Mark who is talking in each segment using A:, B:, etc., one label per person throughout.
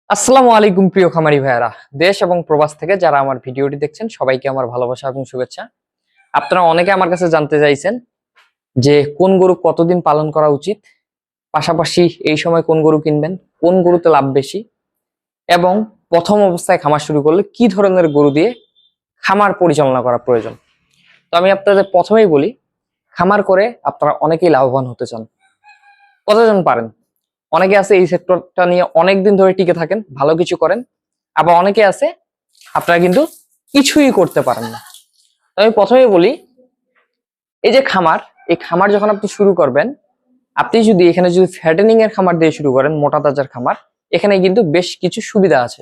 A: আসসালামু আলাইকুম প্রিয় খামারি ভাইয়ারা, দেশ এবং প্রবাস থেকে যারা আমার ভিডিওটি দেখছেন সবাইকে আমার ভালোবাসা এবং শুভেচ্ছা। আপনারা অনেকে আমার কাছে জানতে চাইছেন যে কোন গরু কতদিন পালন করা উচিত, পাশাপাশি এই সময় কোন গরু কিনবেন, কোন গরুতে লাভ বেশি, এবং প্রথম অবস্থায় খামার শুরু করলে কি ধরনের গরু দিয়ে খামার পরিচালনা করা প্রয়োজন। তো আমি আপনাদের প্রথমেই বলি, খামার করে আপনারা অনেকেই লাভবান হতে চান। কতজন পারেন? অনেকে আছে এই সেক্টরটা নিয়ে অনেকদিন ধরে টিকে থাকেন, ভালো কিছু করেন। আবার অনেকে আছে আপনারা কিন্তু কিছুই করতে পারেন না। তো আমি প্রথমেই বলি, এই যে খামার, এই খামার যখন আপনি শুরু করবেন, আপনি যদি এখানে যদি ফ্যাটেনিং এর খামার দিয়ে শুরু করেন, মোটা তাজার খামার, এখানে কিন্তু বেশ কিছু সুবিধা আছে।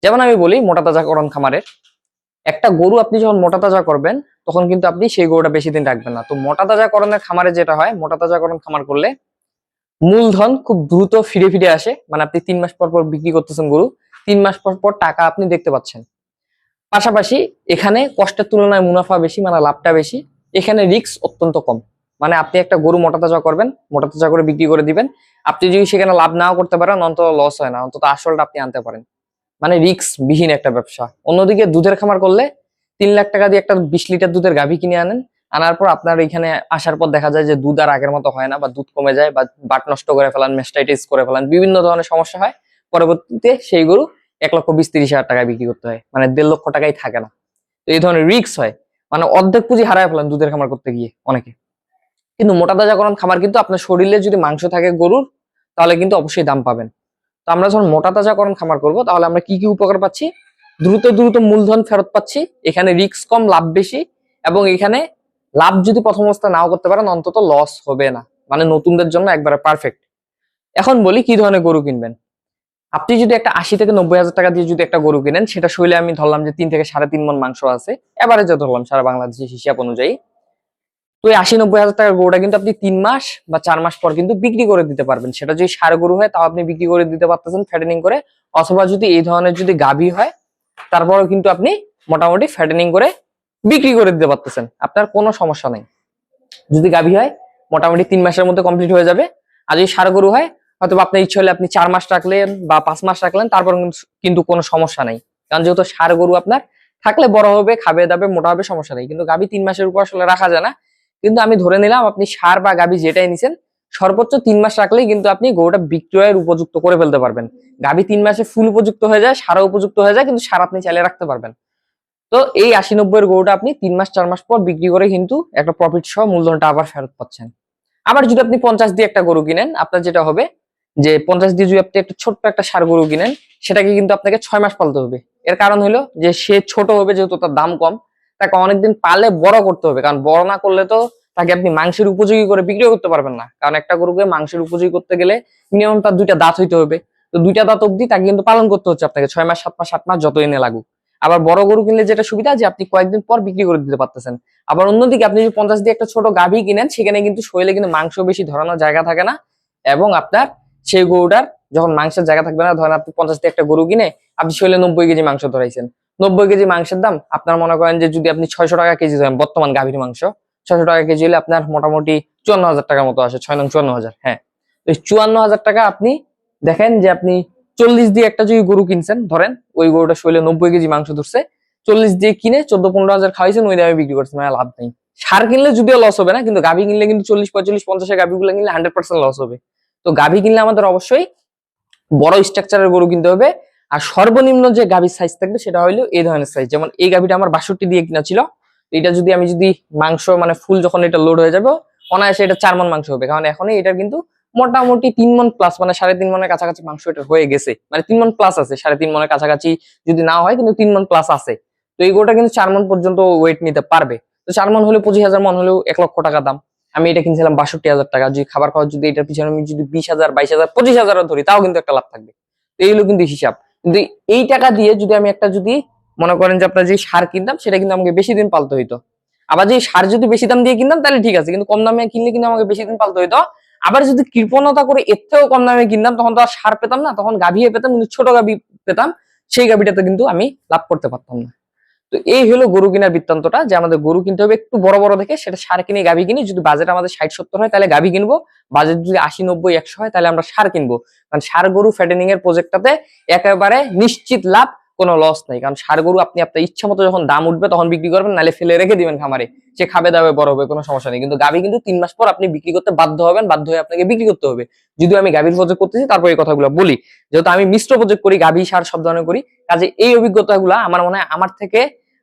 A: যেমন আমি বলি, মোটা তাজাকরণ খামারের একটা গরু আপনি যখন মোটা তাজা করবেন, তখন কিন্তু আপনি সেই গরুটা বেশি দিন রাখবেন না। তো মোটা তাজাকরণের খামারে যেটা হয়, মোটা তাজাকরণ খামার করলে মূলধন খুব দ্রুত ফিরে ফিরে আসে। মানে আপনি 3 মাস পর পর বিক্রি করতেছেন গরু, 3 মাস পর পর টাকা আপনি দেখতে পাচ্ছেন। পাশাপাশি এখানে কষ্টের তুলনায় মুনাফা বেশি, মানে লাভটা বেশি। এখানে রিস্ক অত্যন্ত কম। মানে আপনি একটা গরু মোটা তাজা করবেন, মোটা তাজা করে বিক্রি করে দিবেন। আপনি যদি সেখানে লাভ নাও করতে পারেন, অন্তত লস হয় না, অন্তত আসলটা আপনি আনতে পারেন। মানে রিস্ক বিহীন একটা ব্যবসা। অন্যদিকে দুধের খামার করলে 3 লাখ টাকা দিয়ে একটা 20 লিটার দুধের গাভী কিনে আনেন, আনার পর আপনার এখানে আসার পর দেখা যায় যে দুধ আর আগের মতো হয় না, বা দুধ কমে যায়, বা বাট নষ্ট করে ফেলান, মেস্টাইটিস করে ফেলান, বিভিন্ন ধরনের সমস্যা হয়। পরবর্তীতে সেই গরু 1,20,30,000 টাকায় বিক্রি করতে হয়, মানে 1.5 লক্ষ টাকাই থাকে না। তো এই ধরনের রিস্ক হয়। মানে অর্ধেক পুঁজি হারায় ফেলেন দুধের খামার করতে গিয়ে অনেকে। কিন্তু মোটা তাজাকরণ খামার কিন্তু আপনার শরীরে যদি মাংস থাকে গরুর, তাহলে কিন্তু অবশ্যই দাম পাবেন। তো আমরা যখন মোটা তাজাকরণ খামার করব, তাহলে আমরা কি কি উপকার পাচ্ছি? দ্রুত দ্রুত মূলধন ফেরত পাচ্ছি, এখানে রিস্ক কম, লাভ বেশি। এবং এখানে লাভ যদি প্রথম অবস্থায় নাও করতে পারেন, অন্তত লস হবে না। মানে নতুনদের জন্য একবারে পারফেক্ট। এখন বলি কি ধরনের গরু কিনবেন। আপনি যদি একটা 80 থেকে 90 হাজার টাকা দিয়ে যদি একটা গরু কিনেন, সেটা শৈলে আমি ধরলাম যে 3 থেকে 3.5 মণ মাংস আছে, এভারেজে ধরলাম সারা বাংলাদেশের হিসাব অনুযায়ী। তো এই 80-90 হাজার টাকার গরুটা কিন্তু আপনি 3 মাস বা 4 মাস পর কিন্তু বিক্রি করে দিতে পারবেন। সেটা যদি ষাঁড় গরু হয়, তাও আপনি বিক্রি করে দিতে পারতেছেন ফ্যাটেনিং করে। অথবা যদি এই ধরনের যদি গাভী হয়, তারপরেও কিন্তু আপনি মোটামুটি ফ্যাটেনিং করে বিক্রি করে দিতে পারতেছেন, আপনার কোনো সমস্যা নেই। যদি গাভী হয়, মোটামুটি 3 মাসের মধ্যে কমপ্লিট হয়ে যাবে। আর যদি ষাঁড় গরু হয়, হয়তো আপনার ইচ্ছে হলে আপনি 4 মাস রাখলেন বা 5 মাস রাখলেন, তারপর কিন্তু কোনো সমস্যা নেই। কারণ যেহেতু ষাঁড় গরু আপনার থাকলে বড় হবে, খাবে দাবে, মোটা হবে, সমস্যা নেই। কিন্তু গাভী 3 মাসের উপর আসলে রাখা যায় না। কিন্তু আমি ধরে নিলাম আপনি ষাঁড় বা গাভী যেটাই নিছেন, সর্বোচ্চ 3 মাস রাখলেই কিন্তু আপনি গরুটা বিক্রয়ের উপযুক্ত করে ফেলতে পারবেন। গাভী 3 মাসে ফুল উপযুক্ত হয়ে যায়, ষাঁড় উপযুক্ত হয়ে যায়, কিন্তু ষাঁড় আপনি চাইলে রাখতে পারবেন। তো এই 80-90 এর গরুটা আপনি 3 মাস 4 মাস পর বিক্রি করে কিন্তু একটা প্রফিট সহ মূলধনটা আবার ফেরত পাচ্ছেন। আবার যদি আপনি 50 দিয়ে একটা গরু কিনেন, আপনার যেটা হবে যে 50 দিয়ে যদি আপনি একটা ছোট্ট একটা ষাঁড় গরু কিনেন, সেটাকে কিন্তু আপনাকে 6 মাস পালতে হবে। এর কারণ হলো যে সে ছোট হবে, যেহেতু তার দাম কম, তাকে অনেকদিন পালে বড় করতে হবে। কারণ বড় না করলে তো তাকে আপনি মাংসের উপযোগী করে বিক্রি করতে পারবেন না। কারণ একটা গরুকে মাংসের উপযোগী করতে গেলে মিনিমাম তার 2টা দাঁত হইতে হবে। তো 2টা দাঁত অব্দি তাকে কিন্তু পালন করতে হচ্ছে আপনাকে 6 মাস 7 মাস 8 মাস যত এনে লাগুক। আবার বড় গরু কিনলে যেটা সুবিধা, যে আপনি কয়েকদিন পর বিক্রি করে দিতে পারতেছেন। আবার অন্যদিকে আপনি যদি 50 দিয়ে একটা ছোট গাভী কিনেন, সেখানে কিন্তু শরীরে কিন্তু মাংস বেশি ধরানোর জায়গা থাকে না। এবং আপনার সেই গরুটার যখন মাংসের জায়গা থাকবে না, ধরেন আপনি 50 দিয়ে একটা গরু কিনে আপনি শরীরে 90 কেজি মাংস ধরাইছেন, 90 কেজি মাংসের দাম আপনার মনে করেন যে যদি আপনি 600 টাকা কেজি ধরেন, বর্তমান গাভীর মাংস 600 টাকা কেজি হলে আপনার মোটামুটি 54,000 টাকার মতো আসে। 6 নং 54,000। হ্যাঁ, তো 54,000 টাকা আপনি দেখেন যে আপনি 40 দিয়ে একটা যদি গরু কিনছেন, ধরেন ওই গরুটা শরীরে 90 কেজি মাংস ধরছে, 40 দিয়ে কিনে 14-15 হাজার খাওয়াইছেন, ওই দামে বিক্রি করছেন, মানে লাভ নেই। সার কিনলে যদিও লস হবে না, কিন্তু গাভী কিনলে কিন্তু 40, 45, 50-এর গাভীগুলো কিনলে 100% লস হবে। তো গাভী কিনলে আমাদের অবশ্যই বড় স্ট্রাকচারের গরু কিনতে হবে। আর সর্বনিম্ন যে গাভীর সাইজ থাকবে সেটা হইলো এই ধরনের সাইজ। যেমন এই গাভীটা আমার 62 দিয়ে কিনা ছিল। এটা যদি আমি মাংস মানে ফুল যখন এটা লোড হয়ে যাবে, অনায়াসে এটা 4 মণ মাংস হবে। কারণ এখনই এটা কিন্তু মোটামুটি 3 মণ প্লাস, মানে 3.5 মণের কাছাকাছি মাংস এটা হয়ে গেছে। মানে 3 মণ প্লাস আছে, 3.5 মণের কাছাকাছি যদি না হয়, কিন্তু 3 মণ প্লাস আছে। তো এই গরুটা কিন্তু 4 মণ পর্যন্ত ওয়েট নিতে পারবে। তো 4 মণ হলে 25,000 মণ হলেও 1 লক্ষ টাকা দাম। আমি এটা কিনছিলাম 62,000 টাকা। যদি খাবার খাওয়া যদি এটার পিছনে আমি যদি 20,000, 22,000, 25,000 ধরি, তাও কিন্তু একটা লাভ থাকবে। তো এইগুলো কিন্তু হিসাব। কিন্তু এই টাকা দিয়ে যদি আমি একটা যদি মনে করেন যে আপনার যে সার কিনতাম, সেটা কিন্তু আমাকে বেশি দিন পালতে হইতো। আবার যে সার যদি বেশি দাম দিয়ে কিনতাম তাহলে ঠিক আছে, কিন্তু কম দামে কিনলে কিন্তু আমাকে বেশি দিন পালতে হইতো। আবার যদি কৃপণতা করে এর থেকেও কম দামে কিনতাম, তখন তো আর সার পেতাম না, তখন গাভী পেতাম, কিন্তু ছোট গাভী পেতাম। সেই গাভীটাতে কিন্তু আমি লাভ করতে পারতাম না। তো এই হলো গরু কেনার বৃত্তান্তটা, যে আমাদের গরু কিনতে হবে একটু বড় বড় দেখে, সেটা সার কিনে গাভী কিনি। যদি বাজেট আমাদের 60-70 হয় তাহলে গাভী কিনবো, বাজেট যদি 80-90-100 হয় তাহলে আমরা সার কিনবো। কারণ সার গরু ফ্যাটেনিং এর প্রজেক্টটাতে একেবারে নিশ্চিত লাভ, কোনো লস নাই। কারণ সার গরু আপনি আপনার ইচ্ছা মতো যখন দাম উঠবে তখন বিক্রি করবেন, নাহলে ফেলে রেখে দিবেন খামারে, সে খাবে দাবে বড় হবে, কোনো সমস্যা নেই। কিন্তু গাভী কিন্তু 3 মাস পর আপনি বিক্রি করতে বাধ্য হবেন, বাধ্য হয়ে আপনাকে বিক্রি করতে হবে। যদিও আমি গাভীর প্রজেক্ট করতেছি তারপর এই কথাগুলো বলি, যেহেতু আমি মিশ্র প্রজেক্ট করি, গাভী সার সব ধরনের করি, কাজে এই অভিজ্ঞতাগুলো আমার মনে হয় আমার থেকে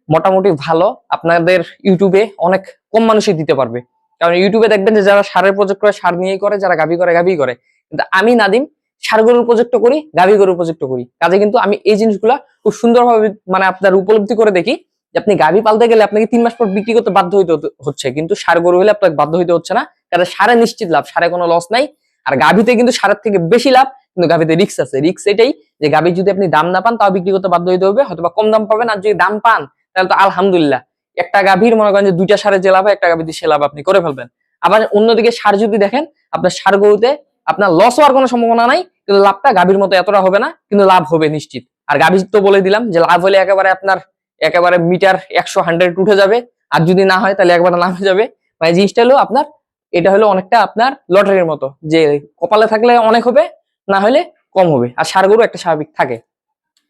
A: মোটামুটি ভালো আপনাদের ইউটিউবে অনেক কম মানুষই দিতে পারবে। কারণ ইউটিউবে দেখবেন যে যারা সারের প্রজেক্ট করে সার নিয়েই করে, যারা গাভী করে গাভী করে। কিন্তু আমি নাদিম সার গরুর প্রজেক্ট করি, গাভী গরুর প্রজেক্ট করি, কাজে কিন্তু আমি এই জিনিসগুলা খুব সুন্দরভাবে মানে আপনার উপলব্ধি করে দেখি যে আপনি গাভী পালতে গেলে আপনাকে 3 মাস পর বিক্রি করতে বাধ্য হইতে হচ্ছে, কিন্তু সার গরু হলে আপনাকে বাধ্য হইতে হচ্ছে না। কাজে সারে নিশ্চিত লাভ, সারে কোনো লস নাই। আর গাভীতে কিন্তু সারের থেকে বেশি লাভ, কিন্তু গাভীতে রিস্ক আছে। রিস্ক এটাই যে গাভী যদি আপনি দাম না পান তাও বিক্রি করতে বাধ্য হইতে হবে, হয়তো কম দাম পাবেন। আর যদি দাম পান তাহলে তো আলহামদুলিল্লাহ, একটা গাভীর মনে করেন যে 2টা সারে যে লাভ হয় একটা গাভীতে সে লাভ আপনি করে ফেলবেন। আবার অন্যদিকে সার যদি দেখেন, আপনার সার গরুতে আপনার লস হওয়ার কোনো সম্ভাবনা নাই, কিন্তু লাভটা গাভীর মতো এতটা হবে না, কিন্তু লাভ হবে নিশ্চিত। আর গাভী তো বলে দিলাম যে লাভ হলে একেবারে আপনার একেবারে মিটার 100-100 উঠে যাবে, আর যদি না হয় তাহলে একবারে নামে যাবে। মানে জিনিসটা হলো আপনার, এটা হলো অনেকটা আপনার লটারির মতো, যে কপালে থাকলে অনেক হবে, না হলে কম হবে। আর ষাঁড় গরু একটা স্বাভাবিক থাকে।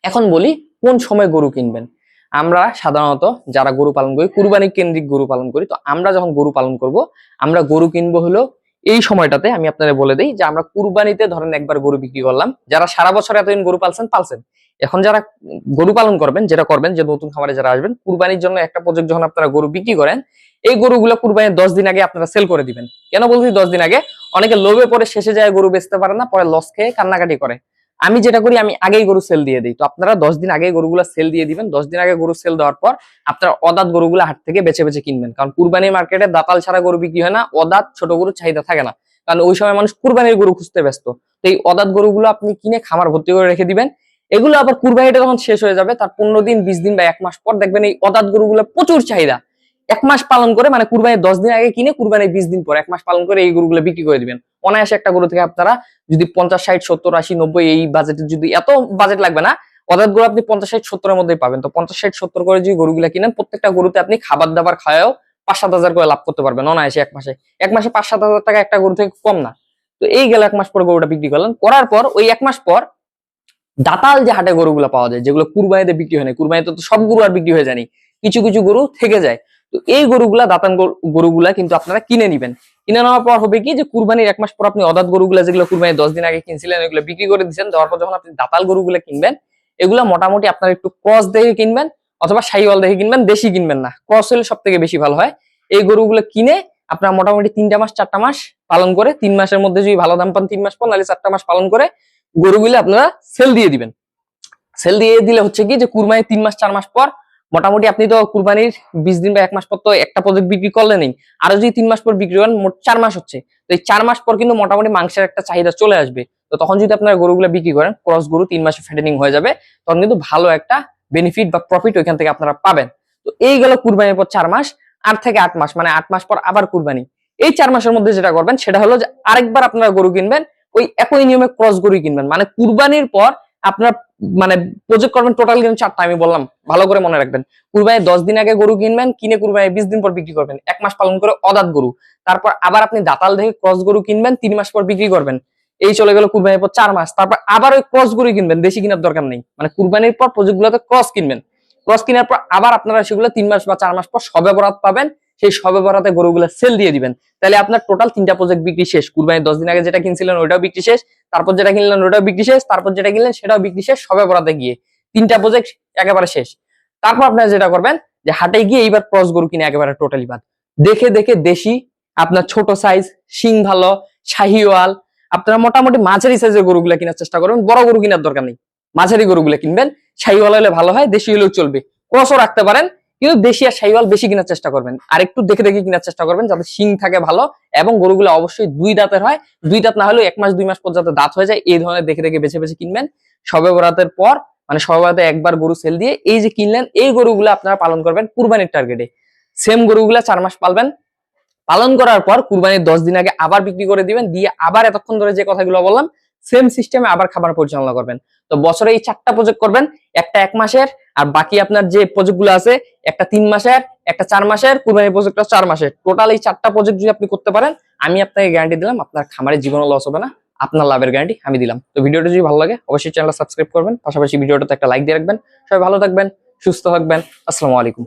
A: এখন বলি কোন সময় গরু কিনবেন। আমরা সাধারণত যারা গরু পালন করি, কুরবানি কেন্দ্রিক গরু পালন করি, তো আমরা যখন গরু পালন করব, আমরা গরু কিনবো হলো এই সময়টাতে। আমি আপনাদের বলে দিই যে আমরা কুরবানিতে ধরেন একবার গরু বিক্রি করলাম, যারা সারা বছর এতদিন গরু পালছেন। এখন যারা গরু পালন করবেন, যেটা করবেন যে নতুন খামারে যারা আসবেন, কুরবানির জন্য একটা প্রজেক্ট যখন আপনারা গরু বিক্রি করেন, এই গরুগুলো কুরবানির 10 দিন আগে আপনারা সেল করে দিবেন। কেন বলছি 10 দিন আগে? অনেকে লোভে পরে শেষে যায় গরু বেচতে পারে না, পরে লস খেয়ে কান্নাকাটি করে। আমি যেটা করি, আমি আগেই গরু সেল দিয়ে দিই। তো আপনারা 10 দিন আগে গরুগুলো সেল দিয়ে দিবেন। 10 দিন আগে গরু সেল দেওয়ার পর আপনারা অদাঁত গরুগুলো হাট থেকে বেছে বেছে কিনবেন। কারণ কুরবানির মার্কেটে দাতাল ছাড়া গরু বিক্রি হয় না, অদাঁত ছোট গরুর চাহিদা থাকে না। কারণ ওই সময় মানুষ কুরবানির গরু খুঁজতে ব্যস্ত। তো এই অদাঁত গরুগুলো আপনি কিনে খামার ভর্তি করে রেখে দিবেন। এগুলো আবার কুরবানিটা যখন শেষ হয়ে যাবে, তার 15 দিন 20 দিন বা 1 মাস পর দেখবেন এই অদাঁত গরুগুলো প্রচুর চাহিদা। 1 মাস পালন করে, মানে কুরবানির 10 দিন আগে কিনে কুরবানির 20 দিন পর 1 মাস পালন করে এই গরুগুলো বিক্রি করে দিবেন। অনায়াসে একটা গরু থেকে আপনারা যদি 50-60-70-80-90 এই বাজেটের, যদি এত বাজেট লাগবে না, অদাঁত গরু আপনি 50-60-70 এর মধ্যেই পাবেন। তো 50-60-70 করে যদি গরুগুলা কিনেন, প্রত্যেকটা গরুতে আপনি খাবার দাবার খাওয়াও 5-7 হাজার করে লাভ করতে পারবেন অনায়াসে। 1 মাসে 5-7 হাজার টাকা একটা গরু থেকে কম না। তো এই গেল 1 মাস পর গরুটা বিক্রি করলেন, করার পর ওই 1 মাস পর দাতাল যে হাটে গরুগুলো পাওয়া যায়, যেগুলো কুরবানিতে বিক্রি হয় না, কুরবানিতে তো সব গরু আর বিক্রি হয়ে যায়নি, কিছু কিছু গরু থেকে যায়। তো এই গরুগুলা, দাতান গরুগুলা কিন্তু আপনারা কিনে নিবেন। কিনে নেওয়ার পর হবে কি, যে কুরবানির 1 মাস পর আপনি অদাঁত গরুগুলা, যেগুলো কুরবানির 10 দিন আগে কিনছিলেন, এগুলো বিক্রি করে দিচ্ছেন। দেওয়ার পর যখন আপনি দাতাল গরুগুলা কিনবেন, এগুলা মোটামুটি আপনার একটু ক্রস দেখে কিনবেন, অথবা শাহিওয়াল দেখে কিনবেন, দেশি কিনবেন না। ক্রস হলে সব থেকে বেশি ভালো হয়। এই গরুগুলো কিনে আপনার মোটামুটি 3টা মাস 4টা মাস পালন করে, 3 মাসের মধ্যে যদি ভালো দাম পান 3 মাস পর, নাহলে 4টা মাস পালন করে গরুগুলো আপনারা সেল দিয়ে দিবেন। সেল দিয়ে দিলে হচ্ছে কি, যে কুরবানির 3 মাস 4 মাস পর মোটামুটি আপনি তো কুরবানির 20 দিন বা 1 মাস পর তো একটা প্রজেক্ট বিক্রি করলেনই, আরো যদি 3 মাস পর বিক্রি করেন, মোট 4 মাস হচ্ছে। তো এই 4 মাস পর কিন্তু মোটামুটি মাংসের একটা চাহিদা চলে আসবে। তো তখন যদি আপনারা গরুগুলো বিক্রি করেন, ক্রস গরু 3 মাসে ফ্যাটেনিং হয়ে যাবে, তখন কিন্তু ভালো একটা বেনিফিট বা প্রফিট ওইখান থেকে আপনারা পাবেন। তো এই গেল কুরবানির পর 4 মাস। 8 থেকে 8 মাস, মানে 8 মাস পর আবার কুরবানি। এই 4 মাসের মধ্যে যেটা করবেন সেটা হলো যে আরেকবার আপনারা গরু কিনবেন, ওই একই নিয়মে ক্রস গরু কিনবেন। মানে কুরবানির পর আপনার মানে প্রজেক্ট করবেন টোটাল কিন্তু 4টা, আমি বললাম ভালো করে মনে রাখবেন। কুরবানির 10 দিন আগে গরু কিনবেন, কিনে কুরবানির 20 দিন পর বিক্রি করবেন। 1 মাস পালন করে অদাঁত গরু। তারপর আবার আপনি দাতাল দেখে ক্রস গরু কিনবেন, 3 মাস পর বিক্রি করবেন। এই চলে গেল কুরবানির পর 4 মাস। তারপর আবার ওই ক্রস গরু কিনবেন, দেশি কেনার দরকার নেই। মানে কুরবানির পর প্রজেক্ট গুলোতে ক্রস কিনবেন। ক্রস কেনার পর আবার আপনারা সেগুলো 3 মাস বা 4 মাস পর শবে বরাত পাবেন, সেই শবে বরাতে গরুগুলো সেল দিয়ে দিবেন। তাহলে আপনার টোটাল 3টা প্রজেক্ট বিক্রি শেষ। কুরবানির 10 দিন আগে যেটা কিনছিলেন ওইটাও বিক্রি শেষ, তারপর যেটা কিনলেন ওটাও বিক্রি শেষ, তারপর যেটা কিনলেন সেটাও বিক্রি শেষ শবে বরাতে গিয়ে। 3টা প্রজেক্ট একেবারে শেষ। তারপর আপনারা যেটা করবেন, যে হাটে গিয়ে এইবার ক্রস গরু কিনে একেবারে টোটালি বাদ। দেখে দেখে দেশি, আপনার ছোট সাইজ, শিং ভালো, শাহিওয়াল, আপনারা মোটামুটি মাঝারি সাইজের গরুগুলা কেনার চেষ্টা করবেন। বড় গরু কেনার দরকার নেই, মাঝারি গরুগুলা কিনবেন। শাহিওয়াল হলে ভালো হয়, দেশি হলেও চলবে, ক্রসও রাখতে পারেন, কিন্তু দেশি আর শাহিওয়াল বেশি কেনার চেষ্টা করবেন। আর একটু দেখে দেখে কেনার চেষ্টা করবেন, যাতে শিং থাকে ভালো, এবং গরুগুলো অবশ্যই 2 দাঁতের হয়। 2 দাঁত না হলেও 1 মাস 2 মাস পর্যন্ত দাঁত হয়ে যায়, এই ধরনের দেখে দেখে বেছে বেছে কিনবেন। শবে বরাতের পর, মানে শবে বরাতে একবার গরু সেল দিয়ে এই যে কিনলেন, এই গরুগুলো আপনারা পালন করবেন কুরবানির টার্গেটে। সেম গরুগুলা 4 মাস পালবেন। পালন করার পর কুরবানির 10 দিন আগে আবার বিক্রি করে দিবেন, দিয়ে আবার এতক্ষণ ধরে যে কথাগুলো বললাম সেম সিস্টেমে আবার খামার পরিচালনা করবেন। তো বছরে এই 4টা প্রজেক্ট করবেন, একটা 1 মাসের, আর বাকি আপনার যে প্রজেক্ট গুলো আছে একটা 3 মাসের, একটা 4 মাসের, কুরবানি প্রজেক্টটা 4 মাসের। টোটাল এই 4টা প্রজেক্ট যদি আপনি করতে পারেন, আমি আপনাকে গ্যারান্টি দিলাম আপনার খামারের জীবনে লস হবে না, আপনার লাভের গ্যারান্টি আমি দিলাম। তো ভিডিওটা যদি ভালো লাগে অবশ্যই চ্যানেলটা সাবস্ক্রাইব করবেন, পাশাপাশি ভিডিওটাতে একটা লাইক দিয়ে রাখবেন। সবাই ভালো থাকবেন, সুস্থ থাকবেন। আসসালামু আলাইকুম।